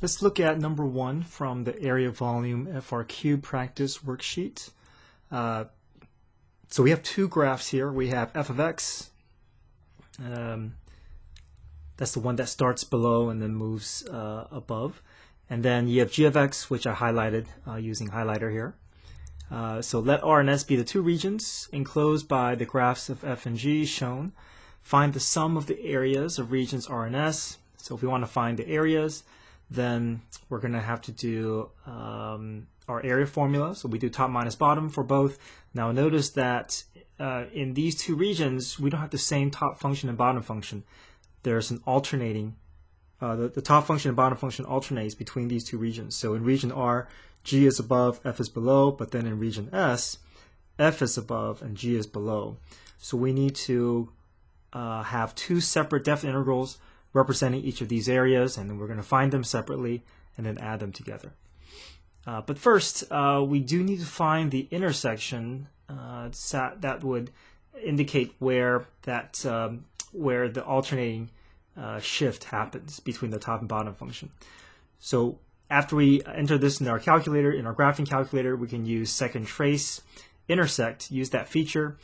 Let's look at number 1 from the area volume FRQ practice worksheet. So we have two graphs here. We have f of x. That's the one that starts below and then moves above. And then you have g of x, which I highlighted using highlighter here. So let R and S be the two regions enclosed by the graphs of f and g shown. Find the sum of the areas of regions R and S. So if we want to find the areas, then we're going to have to do our area formula. So we do top minus bottom for both. Now notice that in these two regions, we don't have the same top function and bottom function. There's an alternating, the top function and bottom function alternates between these two regions. So in region R, G is above, F is below, but then in region S, F is above and G is below. So we need to have two separate definite integrals representing each of these areas, and then we're going to find them separately and then add them together. But first, we do need to find the intersection that would indicate where where the alternating shift happens between the top and bottom function. So after we enter this in our calculator, in our graphing calculator, we can use second trace intersect, use that feature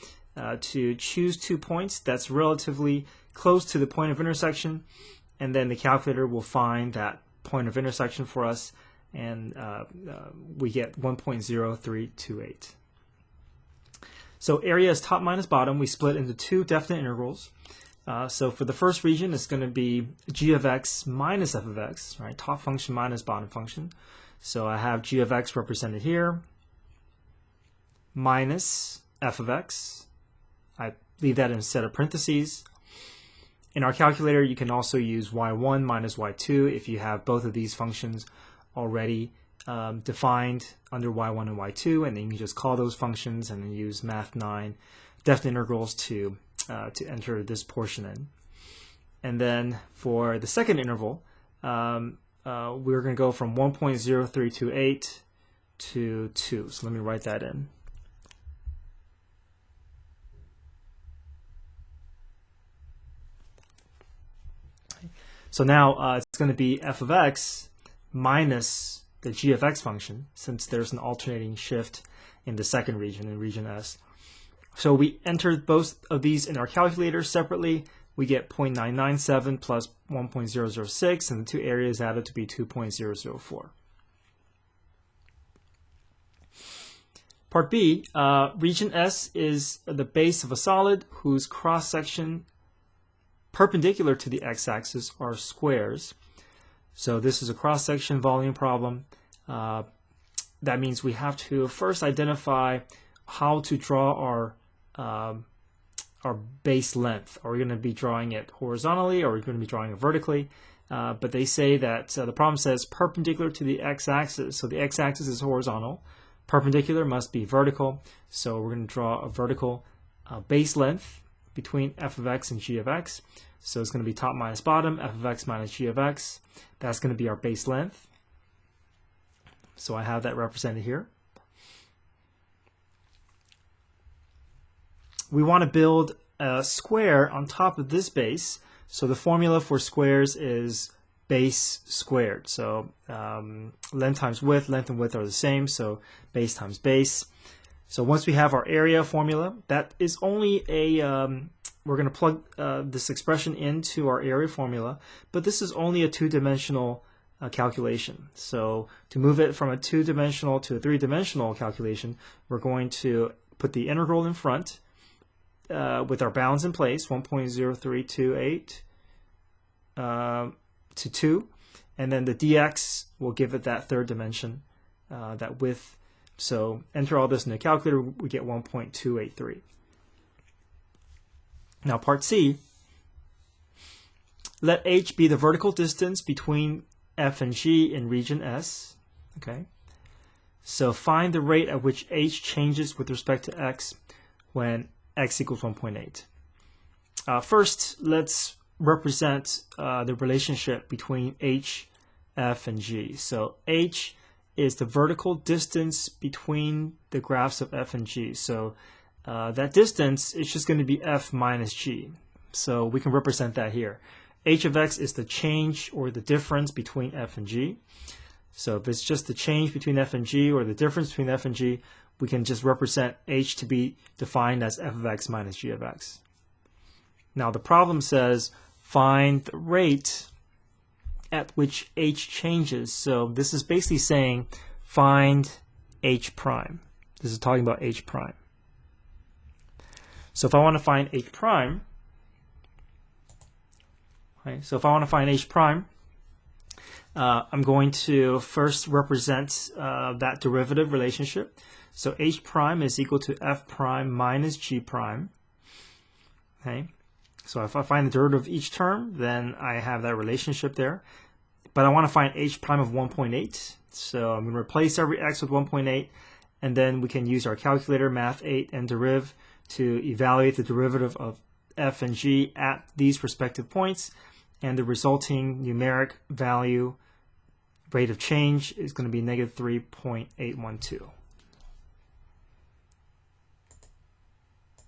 to choose 2 points that's relatively close to the point of intersection, and then the calculator will find that point of intersection for us, and we get 1.0328. So area is top minus bottom. We split into two definite integrals. So for the first region, it's going to be g of x minus f of x, right? Top function minus bottom function. So I have g of x represented here, minus f of x. I leave that in a set of parentheses. In our calculator, you can also use y1 minus y2 if you have both of these functions already defined under y1 and y2, and then you can just call those functions and then use math 9 definite integrals to enter this portion in. And then for the second interval, we're going to go from 1.0328 to 2. So let me write that in. So now it's going to be f of x minus the g of x function, since there's an alternating shift in the second region, in region S. So we enter both of these in our calculator separately. We get 0.997 plus 1.006, and the two areas added to be 2.004. Part B, region S is the base of a solid whose cross-section perpendicular to the x-axis are squares. So this is a cross-section volume problem. That means we have to first identify how to draw our base length. Are we going to be drawing it horizontally, or are we going to be drawing it vertically? But they say that the problem says perpendicular to the x-axis. So the x-axis is horizontal. Perpendicular must be vertical. So we're going to draw a vertical base length between f of x and g of x. So it's going to be top minus bottom, f of x minus g of x. That's going to be our base length. So I have that represented here. We want to build a square on top of this base. So the formula for squares is base squared. So length times width, length and width are the same. So base times base. So once we have our area formula, that is only a, we're going to plug this expression into our area formula, but this is only a two-dimensional calculation. So to move it from a two-dimensional to a three-dimensional calculation, we're going to put the integral in front with our bounds in place, 1.0328 to 2, and then the dx will give it that third dimension, that width. So enter all this in the calculator, we get 1.283. Now part C, let h be the vertical distance between f and g in region S. Okay. So find the rate at which h changes with respect to x when x equals 1.8. First, let's represent the relationship between h, f, and g. So h is the vertical distance between the graphs of f and g. So that distance is just going to be f minus g. So we can represent that here. h of x is the change or the difference between f and g. So if it's just the change between f and g or the difference between f and g, we can just represent h to be defined as f of x minus g of x. Now the problem says find the rate at which h changes. So this is basically saying find h prime. This is talking about h prime. So if I want to find h prime, I'm going to first represent that derivative relationship. So h prime is equal to f prime minus g prime. Okay. So if I find the derivative of each term, then I have that relationship there. But I want to find h prime of 1.8. So I'm going to replace every x with 1.8, and then we can use our calculator, math 8, and deriv to evaluate the derivative of f and g at these respective points, and the resulting numeric value rate of change is going to be negative 3.812.